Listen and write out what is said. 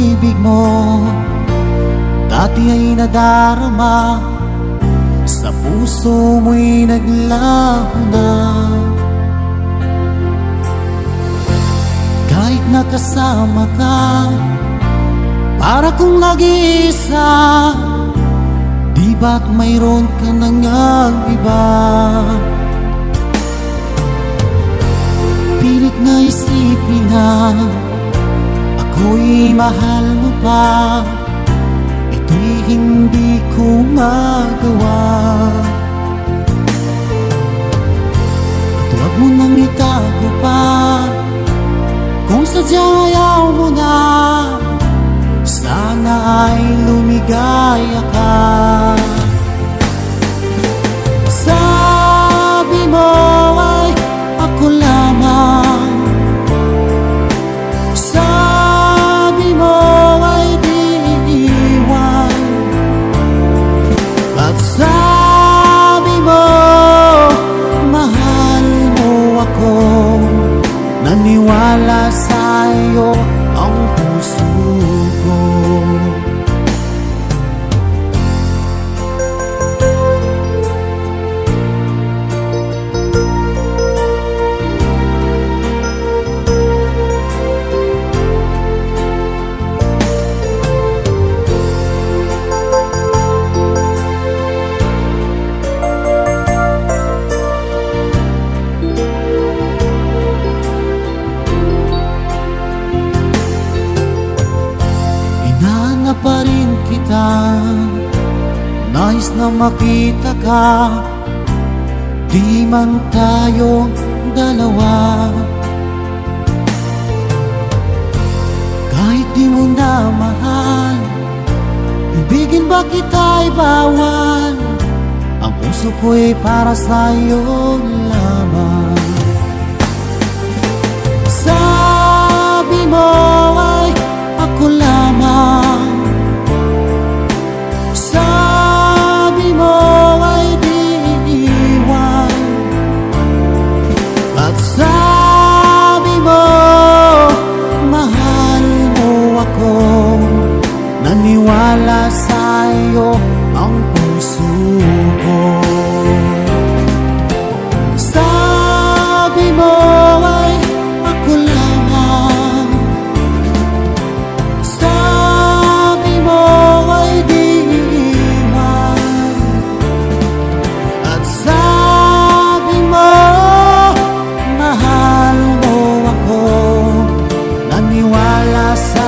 pag-ibig mo dati ay nadarama, sa puso mo'y naglaho na. Kahit nakasama ka, para kong nag-iisa, di ba't mayroon ka nang iba? Pilit na isipin na ako'y mahal mo pa, ito'y hindi ko magawa. At huwag mo nang itago pa, kung sadyang ayaw mo na, sana ay lumigaya ka. Sabi mo ay ako lamang, sabi mo ay di iiwan, at sabi mo mahal mo ako. Naniwala sa'yo ang puso ko. Pa rin kita, nais na makita ka, di man tayo dalawa. Kahit di mo na mahal, ibigin ba kita'y bawal? Ang puso ko'y para sa'yo lamang. Sabi mo ay ako lamang, sabi mo ay di iiwan, at sabi mo mahal mo ako. Naniwala sa'yo ang puso ko. Sabi mo ay ako lamang, sabi mo ay di iiwan, at sabi mo mahal mo ako. Naniwala sa